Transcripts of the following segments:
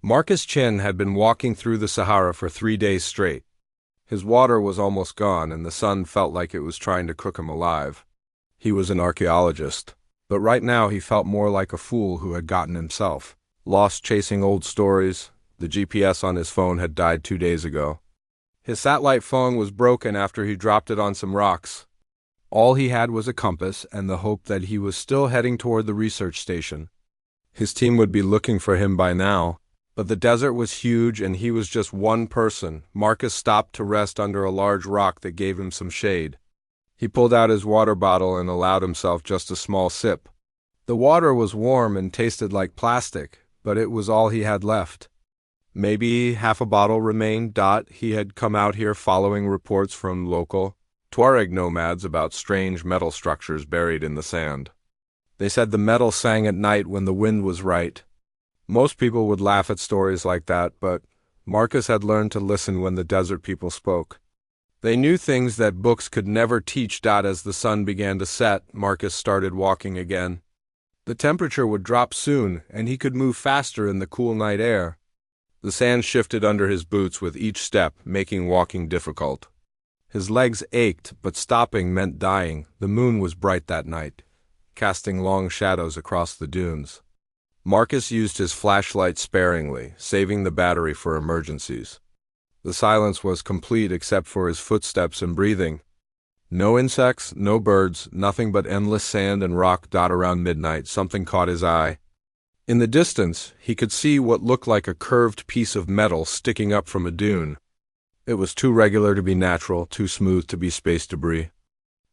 Marcus Chin had been walking through the Sahara for 3 days straight. His water was almost gone, and the sun felt like it was trying to cook him alive. He was an archaeologist, but right now he felt more like a fool who had gotten himself lost chasing old stories. The GPS on his phone had died 2 days ago. His satellite phone was broken after he dropped it on some rocks. All he had was a compass and the hope that he was still heading toward the research station. His team would be looking for him by now, but the desert was huge and he was just one person. Marcus stopped to rest under a large rock that gave him some shade. He pulled out his water bottle and allowed himself just a small sip. The water was warm and tasted like plastic, but it was all he had left. Maybe half a bottle remained. He had come out here following reports from local Tuareg nomads about strange metal structures buried in the sand. They said the metal sang at night when the wind was right. Most people would laugh at stories like that, but Marcus had learned to listen when the desert people spoke. They knew things that books could never teach. As the sun began to set, Marcus started walking again. The temperature would drop soon, and he could move faster in the cool night air. The sand shifted under his boots with each step, making walking difficult. His legs ached, but stopping meant dying. The moon was bright that night, casting long shadows across the dunes. Marcus used his flashlight sparingly, saving the battery for emergencies. The silence was complete except for his footsteps and breathing. No insects, no birds, nothing but endless sand and rock. Around midnight, something caught his eye. In the distance, he could see what looked like a curved piece of metal sticking up from a dune. It was too regular to be natural, too smooth to be space debris.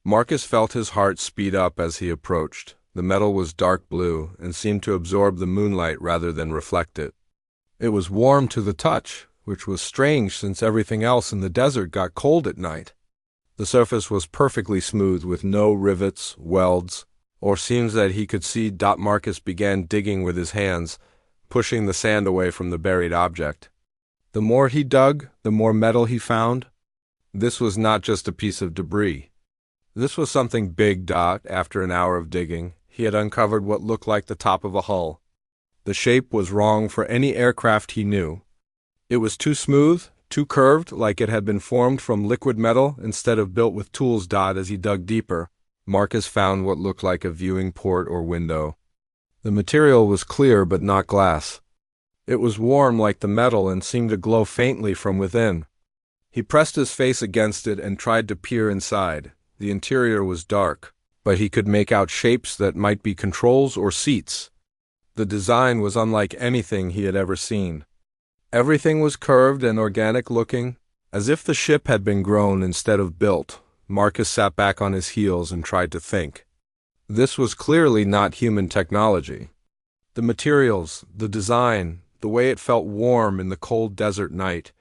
Marcus felt his heart speed up as he approached. The metal was dark blue and seemed to absorb the moonlight rather than reflect it. It was warm to the touch, which was strange since everything else in the desert got cold at night. The surface was perfectly smooth with no rivets, welds, or seams that he could see. Marcus began digging with his hands, pushing the sand away from the buried object. The more he dug, the more metal he found. This was not just a piece of debris. This was something big. After an hour of digging, he had uncovered what looked like the top of a hull. The shape was wrong for any aircraft he knew. It was too smooth, too curved, like it had been formed from liquid metal instead of built with tools. As he dug deeper, Marcus found what looked like a viewing port or window. The material was clear but not glass. It was warm like the metal and seemed to glow faintly from within. He pressed his face against it and tried to peer inside. The interior was dark, but he could make out shapes that might be controls or seats. The design was unlike anything he had ever seen. Everything was curved and organic-looking, as if the ship had been grown instead of built. Marcus sat back on his heels and tried to think. This was clearly not human technology. The materials, the design, the way it felt warm in the cold desert night,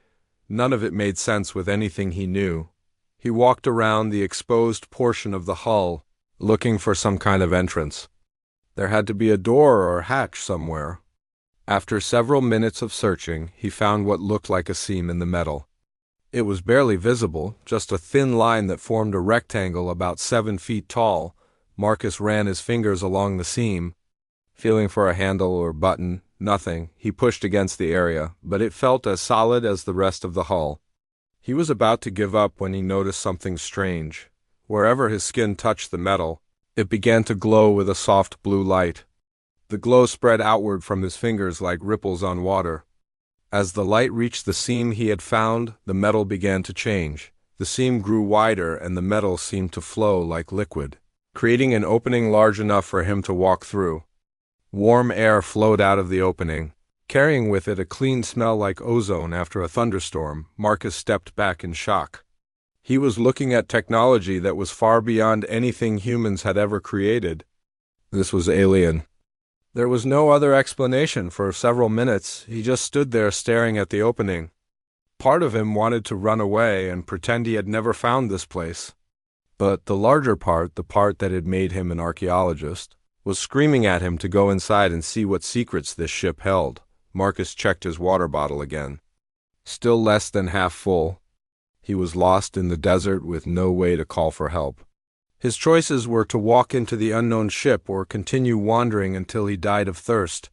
none of it made sense with anything he knew. He walked around the exposed portion of the hull, looking for some kind of entrance. There had to be a door or hatch somewhere. After several minutes of searching, he found what looked like a seam in the metal. It was barely visible, just a thin line that formed a rectangle about 7 feet tall. Marcus ran his fingers along the seam, feeling for a handle or button. Nothing. He pushed against the area, but it felt as solid as the rest of the hull. He was about to give up when he noticed something strange. Wherever his skin touched the metal, it began to glow with a soft blue light. The glow spread outward from his fingers like ripples on water. As the light reached the seam he had found, the metal began to change. The seam grew wider and the metal seemed to flow like liquid, creating an opening large enough for him to walk through. Warm air flowed out of the opening, carrying with it a clean smell like ozone after a thunderstorm. Marcus stepped back in shock. He was looking at technology that was far beyond anything humans had ever created. This was alien. There was no other explanation. For several minutes, he just stood there staring at the opening. Part of him wanted to run away and pretend he had never found this place. But the larger part, the part that had made him an archaeologist, was screaming at him to go inside and see what secrets this ship held. Marcus checked his water bottle again. Still less than half full. He was lost in the desert with no way to call for help. His choices were to walk into the unknown ship or continue wandering until he died of thirst.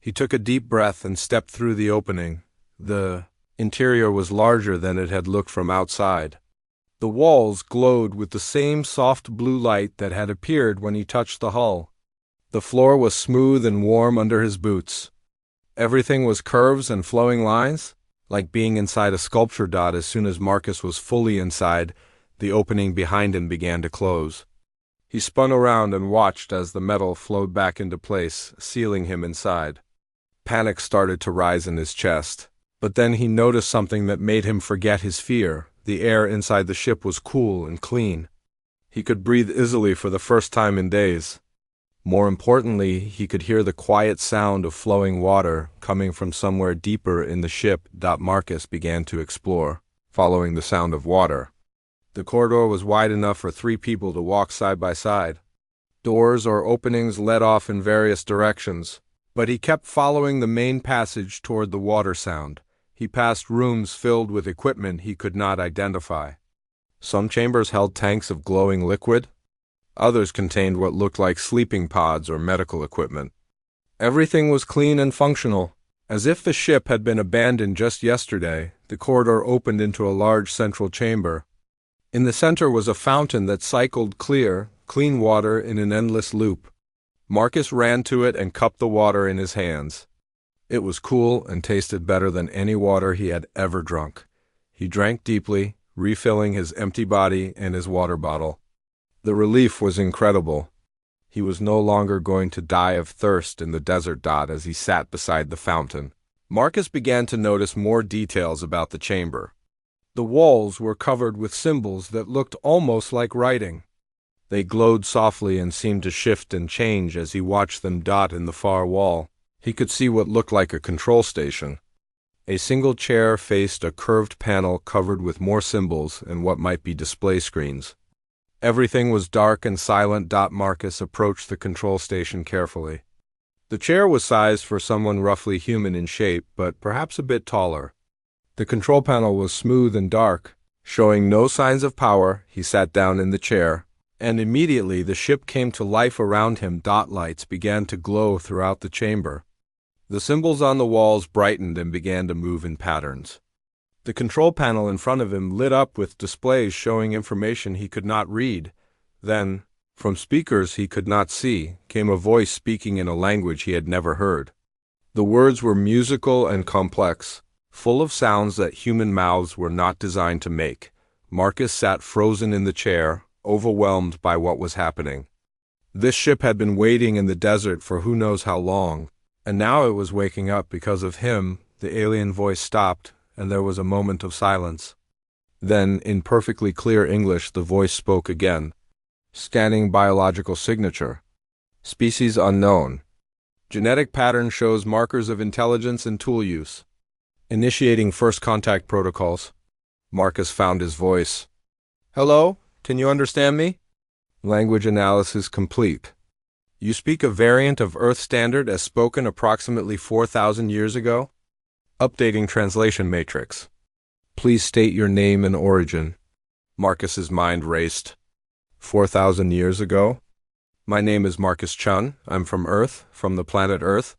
He took a deep breath and stepped through the opening. The interior was larger than it had looked from outside. The walls glowed with the same soft blue light that had appeared when he touched the hull. The floor was smooth and warm under his boots. Everything was curves and flowing lines, like being inside a sculpture. As soon as Marcus was fully inside, the opening behind him began to close. He spun around and watched as the metal flowed back into place, sealing him inside. Panic started to rise in his chest, but then he noticed something that made him forget his fear. The air inside the ship was cool and clean. He could breathe easily for the first time in days. More importantly, he could hear the quiet sound of flowing water coming from somewhere deeper in the ship. Marcus began to explore, following the sound of water. The corridor was wide enough for 3 people to walk side by side. Doors or openings led off in various directions, but he kept following the main passage toward the water sound. He passed rooms filled with equipment he could not identify. Some chambers held tanks of glowing liquid. Others contained what looked like sleeping pods or medical equipment. Everything was clean and functional. As if the ship had been abandoned just yesterday, the corridor opened into a large central chamber. In the center was a fountain that cycled clean water in an endless loop. Marcus ran to it and cupped the water in his hands. It was cool and tasted better than any water he had ever drunk. He drank deeply, refilling his empty body and his water bottle. The relief was incredible. He was no longer going to die of thirst in the desert. As he sat beside the fountain, Marcus began to notice more details about the chamber. The walls were covered with symbols that looked almost like writing. They glowed softly and seemed to shift and change as he watched them. In the far wall, he could see what looked like a control station. A single chair faced a curved panel covered with more symbols and what might be display screens. Everything was dark and silent. Marcus approached the control station carefully. The chair was sized for someone roughly human in shape, but perhaps a bit taller. The control panel was smooth and dark, showing no signs of power. He sat down in the chair, and immediately the ship came to life around him. Lights began to glow throughout the chamber. The symbols on the walls brightened and began to move in patterns. The control panel in front of him lit up with displays showing information he could not read. Then, from speakers he could not see, came a voice speaking in a language he had never heard. The words were musical and complex, full of sounds that human mouths were not designed to make. Marcus sat frozen in the chair, overwhelmed by what was happening. This ship had been waiting in the desert for who knows how long, and now it was waking up because of him. The alien voice stopped, and there was a moment of silence. Then, in perfectly clear English, the voice spoke again. Scanning biological signature. Species unknown. Genetic pattern shows markers of intelligence and tool use. Initiating first contact protocols. Marcus found his voice. Hello, can you understand me? Language analysis complete. You speak a variant of Earth Standard as spoken approximately 4,000 years ago? Updating translation matrix. Please state your name and origin. Marcus's mind raced. 4,000 years ago? My name is Marcus Chun. I'm from Earth, from the planet Earth.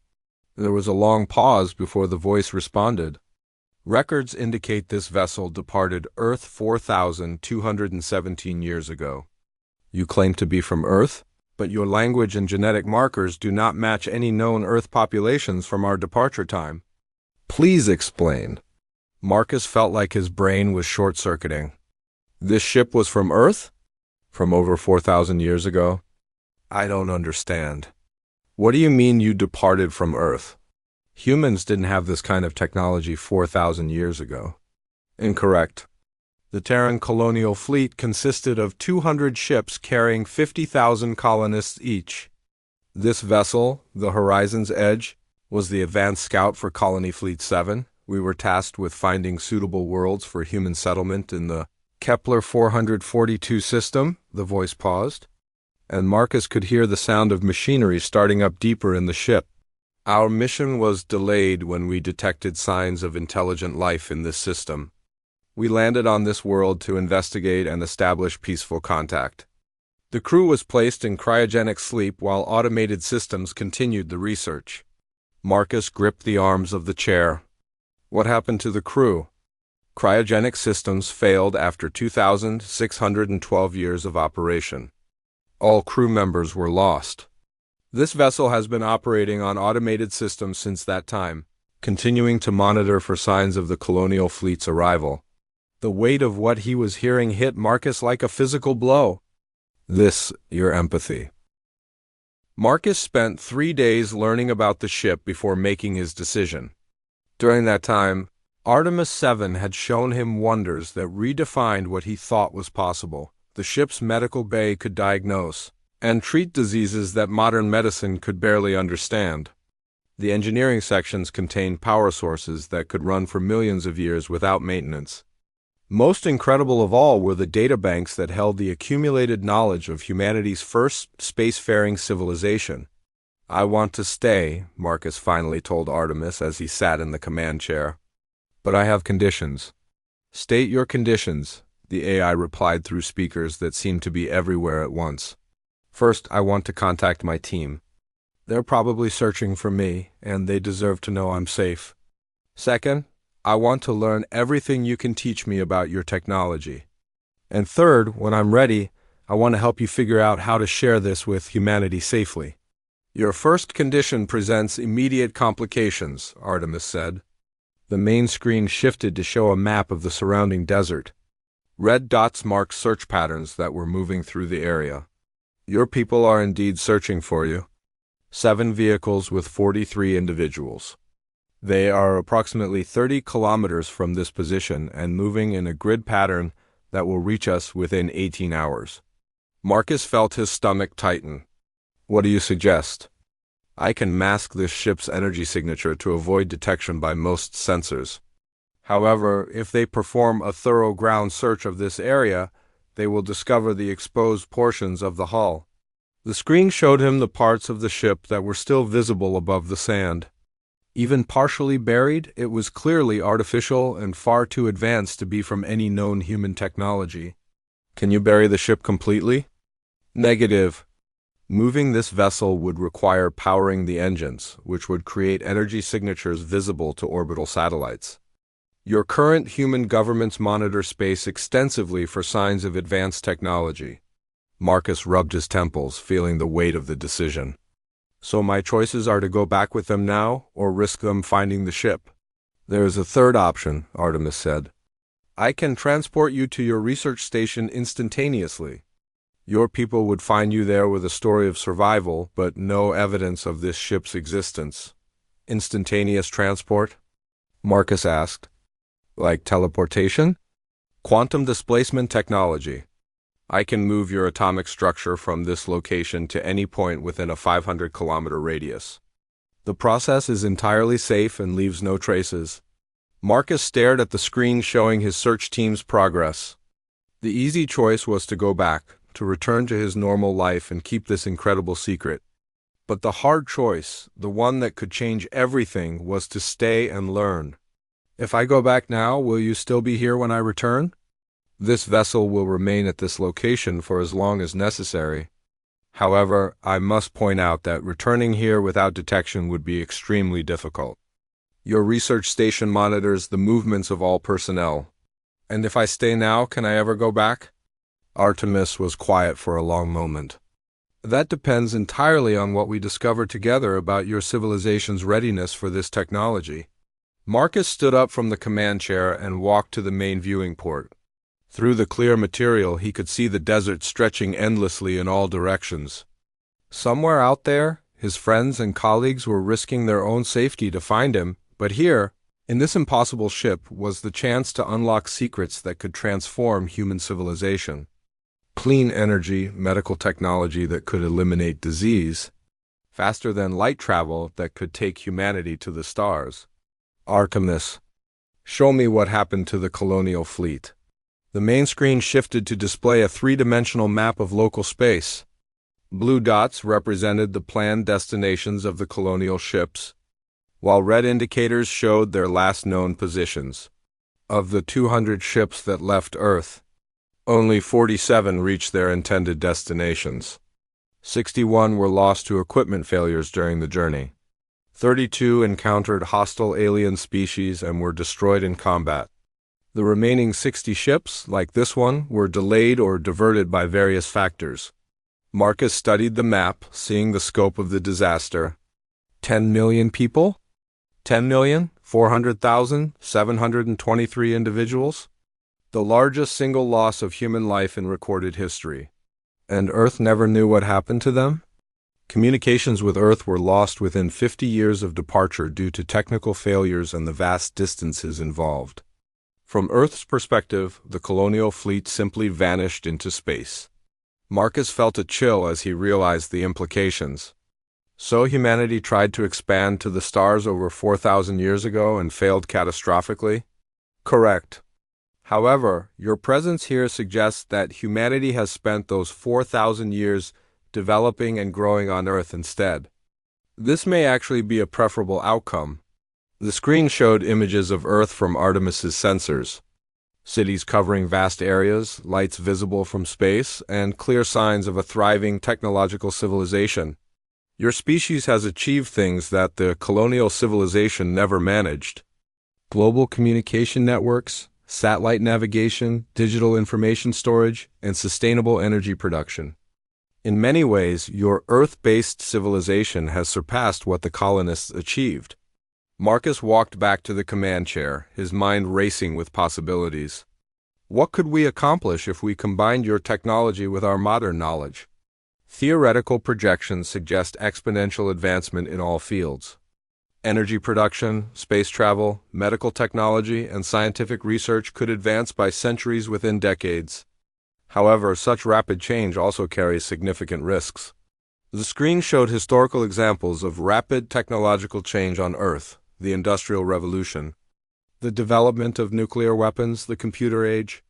There was a long pause before the voice responded. Records indicate this vessel departed Earth 4,217 years ago. You claim to be from Earth, but your language and genetic markers do not match any known Earth populations from our departure time. Please explain. Marcus felt like his brain was short-circuiting. This ship was from Earth? From over 4,000 years ago? I don't understand. What do you mean you departed from Earth? Humans didn't have this kind of technology 4,000 years ago. Incorrect. The Terran colonial fleet consisted of 200 ships carrying 50,000 colonists each. This vessel, the Horizon's Edge, was the advanced scout for Colony Fleet 7. We were tasked with finding suitable worlds for human settlement in the Kepler 442 system. The voice paused, and Marcus could hear the sound of machinery starting up deeper in the ship. Our mission was delayed when we detected signs of intelligent life in this system. We landed on this world to investigate and establish peaceful contact. The crew was placed in cryogenic sleep while automated systems continued the research. Marcus gripped the arms of the chair. What happened to the crew? Cryogenic systems failed after 2,612 years of operation. All crew members were lost. This vessel has been operating on automated systems since that time, continuing to monitor for signs of the colonial fleet's arrival. The weight of what he was hearing hit Marcus like a physical blow. Your empathy. Marcus spent 3 days learning about the ship before making his decision. During that time, Artemis 7 had shown him wonders that redefined what he thought was possible. The ship's medical bay could diagnose and treat diseases that modern medicine could barely understand. The engineering sections contained power sources that could run for millions of years without maintenance. Most incredible of all were the databanks that held the accumulated knowledge of humanity's first spacefaring civilization. I want to stay, Marcus finally told Artemis as he sat in the command chair. But I have conditions. State your conditions, the AI replied through speakers that seemed to be everywhere at once. First, I want to contact my team. They're probably searching for me, and they deserve to know I'm safe. Second, I want to learn everything you can teach me about your technology. And third, when I'm ready, I want to help you figure out how to share this with humanity safely. Your first condition presents immediate complications, Artemis said. The main screen shifted to show a map of the surrounding desert. Red dots marked search patterns that were moving through the area. Your people are indeed searching for you. 7 vehicles with 43 individuals. They are approximately 30 kilometers from this position and moving in a grid pattern that will reach us within 18 hours. Marcus felt his stomach tighten. What do you suggest? I can mask this ship's energy signature to avoid detection by most sensors. However, if they perform a thorough ground search of this area, they will discover the exposed portions of the hull. The screen showed him the parts of the ship that were still visible above the sand. Even partially buried, it was clearly artificial and far too advanced to be from any known human technology. Can you bury the ship completely? Negative. Moving this vessel would require powering the engines, which would create energy signatures visible to orbital satellites. Your current human governments monitor space extensively for signs of advanced technology. Marcus rubbed his temples, feeling the weight of the decision. So my choices are to go back with them now, or risk them finding the ship? There is a third option, Artemis said. I can transport you to your research station instantaneously. Your people would find you there with a story of survival, but no evidence of this ship's existence. Instantaneous transport? Marcus asked. Like teleportation? Quantum displacement technology. I can move your atomic structure from this location to any point within a 500-kilometer radius. The process is entirely safe and leaves no traces. Marcus stared at the screen showing his search team's progress. The easy choice was to go back, to return to his normal life and keep this incredible secret. But the hard choice, the one that could change everything, was to stay and learn. If I go back now, will you still be here when I return? This vessel will remain at this location for as long as necessary. However, I must point out that returning here without detection would be extremely difficult. Your research station monitors the movements of all personnel. And if I stay now, can I ever go back? Artemis was quiet for a long moment. That depends entirely on what we discover together about your civilization's readiness for this technology. Marcus stood up from the command chair and walked to the main viewing port. Through the clear material, he could see the desert stretching endlessly in all directions. Somewhere out there, his friends and colleagues were risking their own safety to find him, but here, in this impossible ship, was the chance to unlock secrets that could transform human civilization. Clean energy, medical technology that could eliminate disease, faster than light travel that could take humanity to the stars. Artemis, show me what happened to the colonial fleet. The main screen shifted to display a 3-dimensional map of local space. Blue dots represented the planned destinations of the colonial ships, while red indicators showed their last known positions. Of the 200 ships that left Earth, only 47 reached their intended destinations. 61 were lost to equipment failures during the journey. 32 encountered hostile alien species and were destroyed in combat. The remaining 60 ships, like this one, were delayed or diverted by various factors. Marcus studied the map, seeing the scope of the disaster. 10 million people? 10,400,723 individuals? The largest single loss of human life in recorded history. And Earth never knew what happened to them? Communications with Earth were lost within 50 years of departure due to technical failures and the vast distances involved. From Earth's perspective, the colonial fleet simply vanished into space. Marcus felt a chill as he realized the implications. So humanity tried to expand to the stars over 4,000 years ago and failed catastrophically? Correct. However, your presence here suggests that humanity has spent those 4,000 years developing and growing on Earth instead. This may actually be a preferable outcome. The screen showed images of Earth from Artemis's sensors. Cities covering vast areas, lights visible from space, and clear signs of a thriving technological civilization. Your species has achieved things that the colonial civilization never managed. Global communication networks, satellite navigation, digital information storage, and sustainable energy production. In many ways, your Earth-based civilization has surpassed what the colonists achieved. Marcus walked back to the command chair, his mind racing with possibilities. What could we accomplish if we combined your technology with our modern knowledge? Theoretical projections suggest exponential advancement in all fields. Energy production, space travel, medical technology, and scientific research could advance by centuries within decades. However, such rapid change also carries significant risks. The screen showed historical examples of rapid technological change on Earth: the Industrial Revolution, the development of nuclear weapons, the computer age.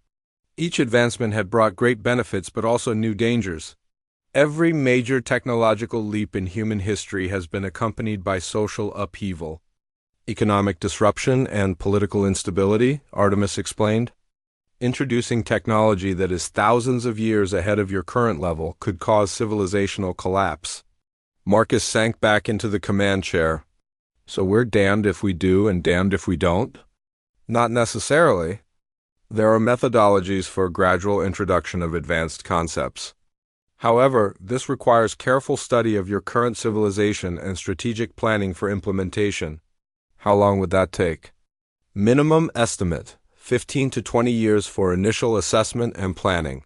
Each advancement had brought great benefits but also new dangers. Every major technological leap in human history has been accompanied by social upheaval, economic disruption, and political instability, Artemis explained. Introducing technology that is thousands of years ahead of your current level could cause civilizational collapse. Marcus sank back into the command chair. So we're damned if we do and damned if we don't? Not necessarily. There are methodologies for gradual introduction of advanced concepts. However, this requires careful study of your current civilization and strategic planning for implementation. How long would that take? Minimum estimate: 15 to 20 years for initial assessment and planning.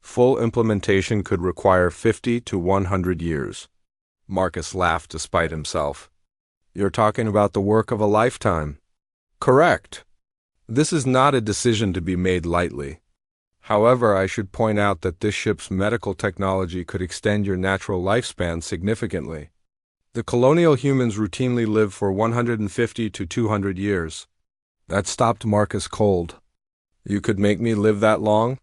Full implementation could require 50 to 100 years. Marcus laughed despite himself. You're talking about the work of a lifetime. Correct. This is not a decision to be made lightly. However, I should point out that this ship's medical technology could extend your natural lifespan significantly. The colonial humans routinely live for 150 to 200 years. That stopped Marcus cold. You could make me live that long?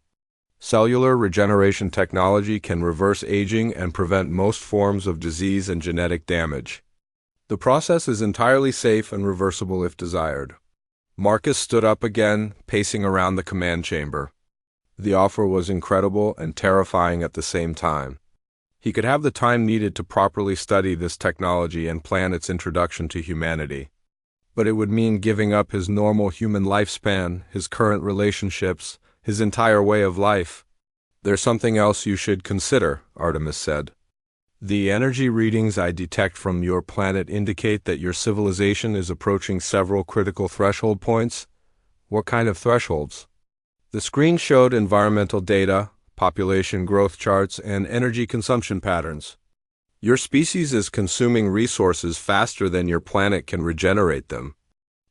Cellular regeneration technology can reverse aging and prevent most forms of disease and genetic damage. The process is entirely safe and reversible if desired. Marcus stood up again, pacing around the command chamber. The offer was incredible and terrifying at the same time. He could have the time needed to properly study this technology and plan its introduction to humanity. But it would mean giving up his normal human lifespan, his current relationships, his entire way of life. There's something else you should consider, Artemis said. The energy readings I detect from your planet indicate that your civilization is approaching several critical threshold points. What kind of thresholds? The screen showed environmental data, population growth charts, and energy consumption patterns. Your species is consuming resources faster than your planet can regenerate them.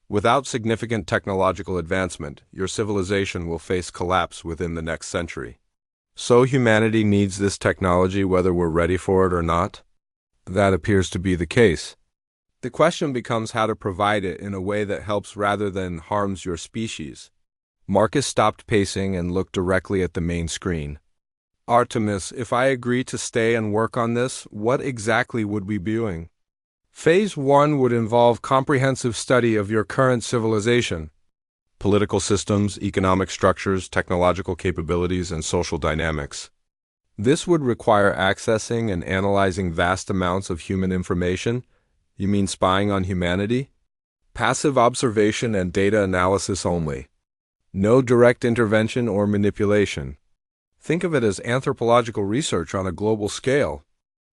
Without significant technological advancement, your civilization will face collapse within the next century. So humanity needs this technology whether we're ready for it or not? That appears to be the case. The question becomes how to provide it in a way that helps rather than harms your species. Marcus stopped pacing and looked directly at the main screen. Artemis, if I agree to stay and work on this, what exactly would we be doing? Phase 1 would involve comprehensive study of your current civilization. Political systems, economic structures, technological capabilities, and social dynamics. This would require accessing and analyzing vast amounts of human information, You mean spying on humanity? Passive observation and data analysis only. No direct intervention or manipulation. Think of it as anthropological research on a global scale.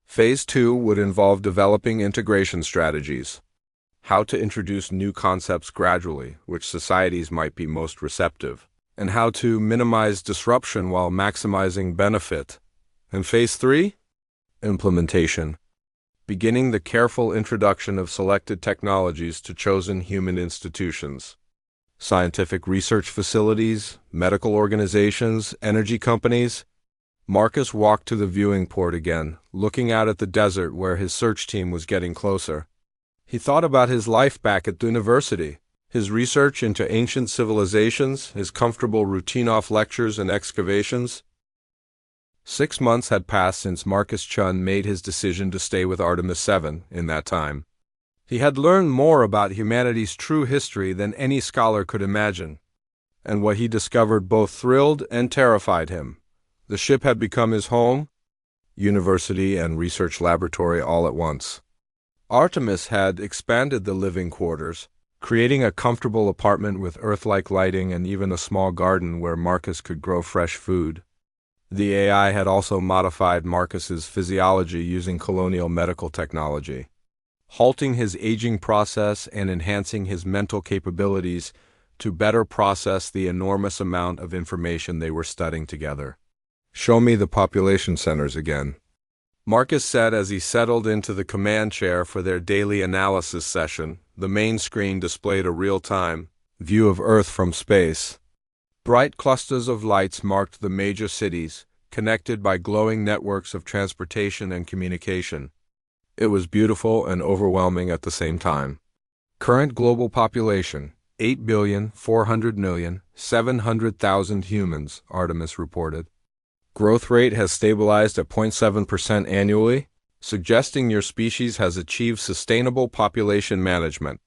Phase 2 would involve developing integration strategies. How to introduce new concepts gradually, which societies might be most receptive, and how to minimize disruption while maximizing benefit. And Phase 3? Implementation. Beginning the careful introduction of selected technologies to chosen human institutions. Scientific research facilities, medical organizations, energy companies. Marcus walked to the viewing port again, looking out at the desert where his search team was getting closer. He thought about his life back at the university, his research into ancient civilizations, his comfortable routine off lectures and excavations. 6 months had passed since Marcus Chun made his decision to stay with Artemis 7 in that time. He had learned more about humanity's true history than any scholar could imagine, and what he discovered both thrilled and terrified him. The ship had become his home, university and research laboratory all at once. Artemis had expanded the living quarters, creating a comfortable apartment with Earth-like lighting and even a small garden where Marcus could grow fresh food. The AI had also modified Marcus's physiology using colonial medical technology, halting his aging process and enhancing his mental capabilities to better process the enormous amount of information they were studying together. "Show me the population centers again," Marcus said as he settled into the command chair for their daily analysis session. The main screen displayed a real-time view of Earth from space. Bright clusters of lights marked the major cities, connected by glowing networks of transportation and communication. It was beautiful and overwhelming at the same time. Current global population, 8,400,700,000 humans, Artemis reported. Growth rate has stabilized at 0.7% annually, suggesting your species has achieved sustainable population management.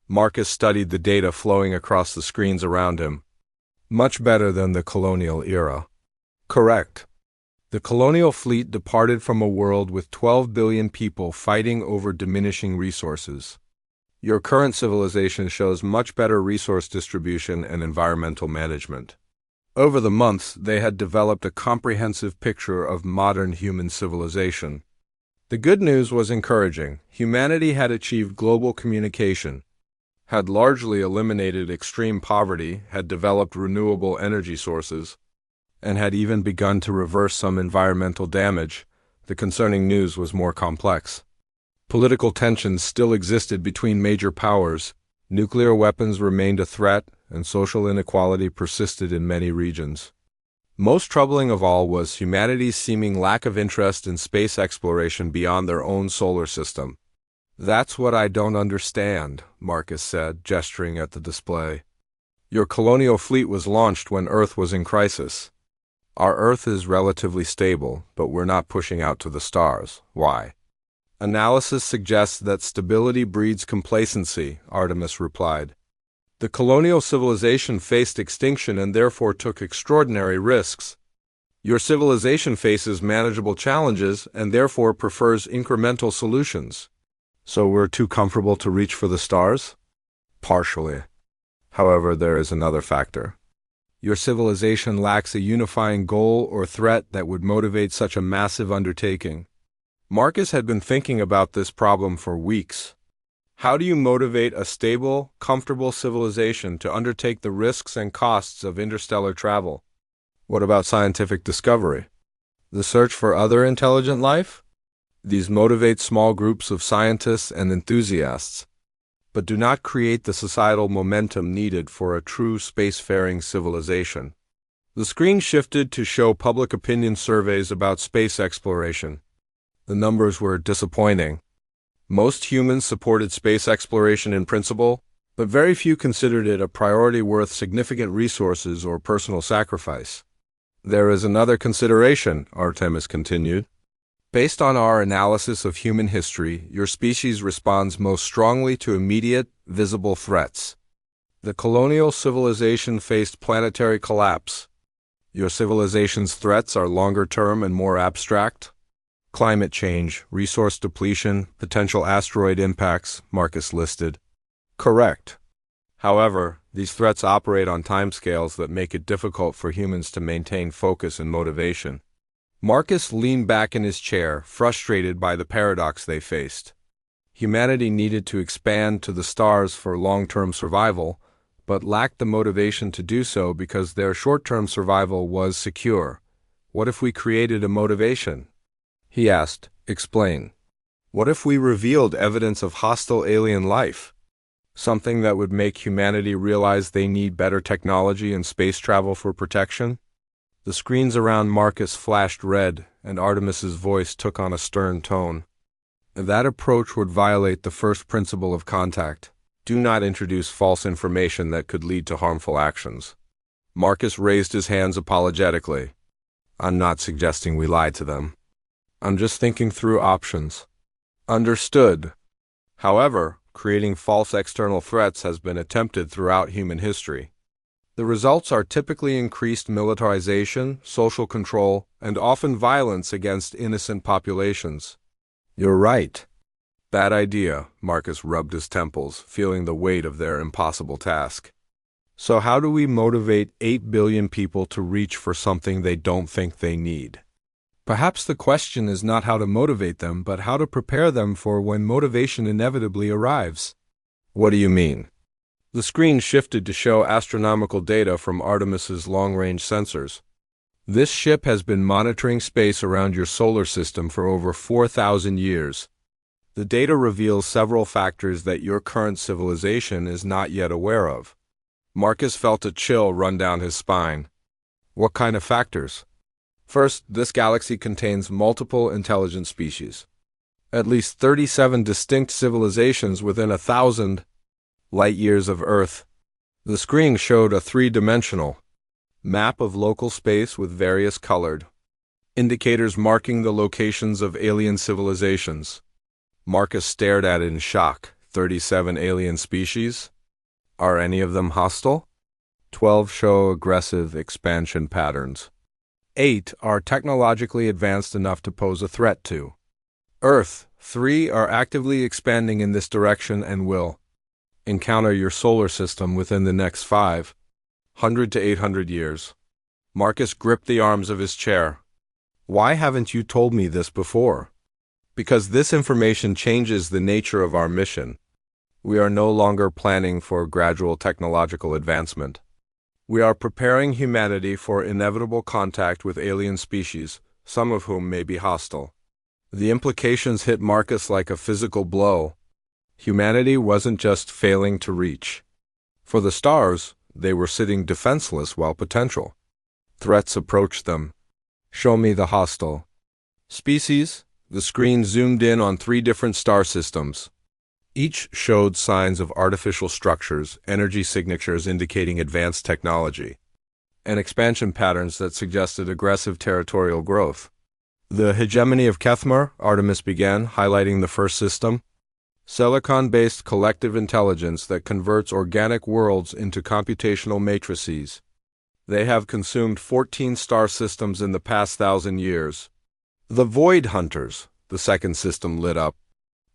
Marcus studied the data flowing across the screens around him. Much better than the colonial era. Correct. The colonial fleet departed from a world with 12 billion people fighting over diminishing resources. Your current civilization shows much better resource distribution and environmental management. Over the months, they had developed a comprehensive picture of modern human civilization. The good news was encouraging. Humanity had achieved global communication, had largely eliminated extreme poverty, had developed renewable energy sources, and had even begun to reverse some environmental damage. The concerning news was more complex. Political tensions still existed between major powers, nuclear weapons remained a threat, and social inequality persisted in many regions. Most troubling of all was humanity's seeming lack of interest in space exploration beyond their own solar system. "That's what I don't understand," Marcus said, gesturing at the display. "Your colonial fleet was launched when Earth was in crisis. Our Earth is relatively stable, but we're not pushing out to the stars. Why?" "Analysis suggests that stability breeds complacency," Artemis replied. "The colonial civilization faced extinction and therefore took extraordinary risks. Your civilization faces manageable challenges and therefore prefers incremental solutions. So we're too comfortable to reach for the stars?" "Partially. However, there is another factor. Your civilization lacks a unifying goal or threat that would motivate such a massive undertaking." Marcus had been thinking about this problem for weeks. How do you motivate a stable, comfortable civilization to undertake the risks and costs of interstellar travel? What about scientific discovery? The search for other intelligent life? These motivate small groups of scientists and enthusiasts, but do not create the societal momentum needed for a true spacefaring civilization. The screen shifted to show public opinion surveys about space exploration. The numbers were disappointing. Most humans supported space exploration in principle, but very few considered it a priority worth significant resources or personal sacrifice. "There is another consideration," Artemis continued. "Based on our analysis of human history, your species responds most strongly to immediate, visible threats. The colonial civilization faced planetary collapse. Your civilization's threats are longer term and more abstract. Climate change, resource depletion, potential asteroid impacts, Marcus listed. Correct. However, these threats operate on timescales that make it difficult for humans to maintain focus and motivation. Marcus leaned back in his chair, frustrated by the paradox they faced. Humanity needed to expand to the stars for long-term survival, but lacked the motivation to do so because their short-term survival was secure. What if we created a motivation? He asked. Explain. What if we revealed evidence of hostile alien life? Something that would make humanity realize they need better technology and space travel for protection? The screens around Marcus flashed red, and Artemis's voice took on a stern tone. That approach would violate the first principle of contact. Do not introduce false information that could lead to harmful actions. Marcus raised his hands apologetically. I'm not suggesting we lie to them. I'm just thinking through options. Understood. However, creating false external threats has been attempted throughout human history. The results are typically increased militarization, social control, and often violence against innocent populations. You're right. Bad idea, Marcus rubbed his temples, feeling the weight of their impossible task. So how do we motivate 8 billion people to reach for something they don't think they need? Perhaps the question is not how to motivate them, but how to prepare them for when motivation inevitably arrives. What do you mean? The screen shifted to show astronomical data from Artemis's long-range sensors. This ship has been monitoring space around your solar system for over 4,000 years. The data reveals several factors that your current civilization is not yet aware of. Marcus felt a chill run down his spine. What kind of factors? First, this galaxy contains multiple intelligent species. At least 37 distinct civilizations within 1,000 light-years of Earth. The screen showed a three-dimensional map of local space with various colored indicators marking the locations of alien civilizations. Marcus stared at it in shock. 37 alien species? Are any of them hostile? 12 show aggressive expansion patterns. 8 are technologically advanced enough to pose a threat to Earth. 3 are actively expanding in this direction and will encounter your solar system within the next 500 to 800 years. Marcus gripped the arms of his chair. Why haven't you told me this before? Because this information changes the nature of our mission. We are no longer planning for gradual technological advancement. We are preparing humanity for inevitable contact with alien species, some of whom may be hostile. The implications hit Marcus like a physical blow. Humanity wasn't just failing to reach for the stars, they were sitting defenseless while potential threats approached them. Show me the hostile species. The screen zoomed in on 3 different star systems. Each showed signs of artificial structures, energy signatures indicating advanced technology, and expansion patterns that suggested aggressive territorial growth. The hegemony of Kethmar, Artemis began, highlighting the first system. Silicon-based collective intelligence that converts organic worlds into computational matrices. They have consumed 14 star systems in the past 1,000 years. The Void Hunters, the second system lit up.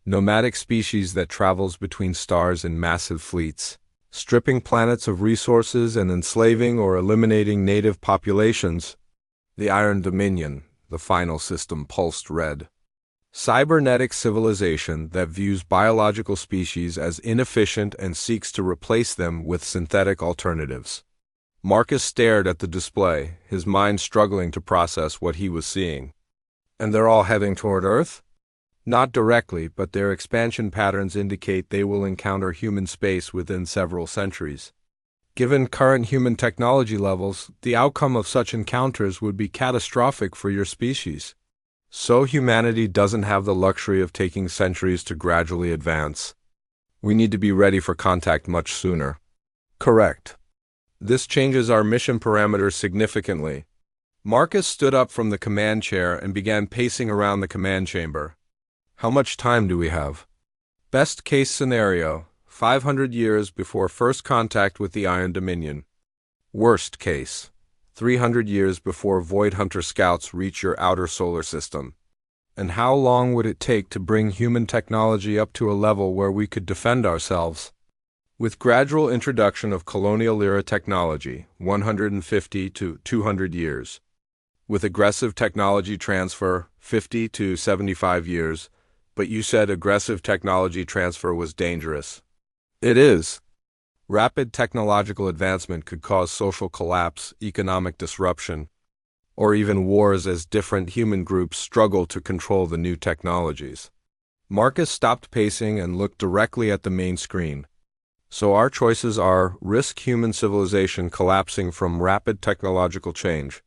Nomadic species that travels between stars in massive fleets, stripping planets of resources and enslaving or eliminating native populations. The Iron Dominion, the final system, pulsed red. Cybernetic civilization that views biological species as inefficient and seeks to replace them with synthetic alternatives. Marcus stared at the display, his mind struggling to process what he was seeing. And they're all heading toward Earth? Not directly, but their expansion patterns indicate they will encounter human space within several centuries. Given current human technology levels, the outcome of such encounters would be catastrophic for your species. So humanity doesn't have the luxury of taking centuries to gradually advance. We need to be ready for contact much sooner. Correct. This changes our mission parameters significantly. Marcus stood up from the command chair and began pacing around the command chamber. How much time do we have? Best case scenario, 500 years before first contact with the Iron Dominion. Worst case, 300 years before Void Hunter scouts reach your outer solar system. And how long would it take to bring human technology up to a level where we could defend ourselves? With gradual introduction of colonial-era technology, 150 to 200 years. With aggressive technology transfer, 50 to 75 years. But you said aggressive technology transfer was dangerous. It is. Rapid technological advancement could cause social collapse, economic disruption, or even wars as different human groups struggle to control the new technologies. Marcus stopped pacing and looked directly at the main screen. So our choices are risk human civilization collapsing from rapid technological change,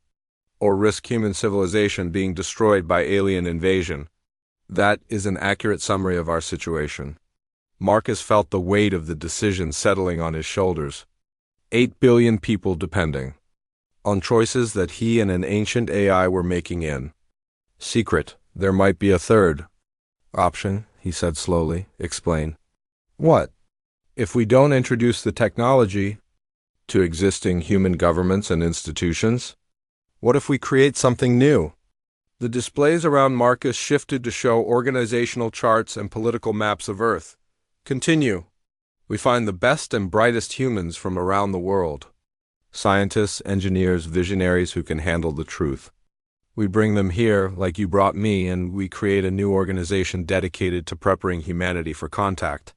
or risk human civilization being destroyed by alien invasion. That is an accurate summary of our situation. Marcus felt the weight of the decision settling on his shoulders. 8 billion people depending on choices that he and an ancient AI were making in secret. There might be a third option, he said slowly. Explain. What? If we don't introduce the technology to existing human governments and institutions? What if we create something new? The displays around Marcus shifted to show organizational charts and political maps of Earth. Continue. We find the best and brightest humans from around the world. Scientists, engineers, visionaries who can handle the truth. We bring them here, like you brought me, and we create a new organization dedicated to preparing humanity for contact.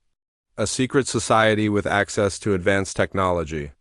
A secret society with access to advanced technology.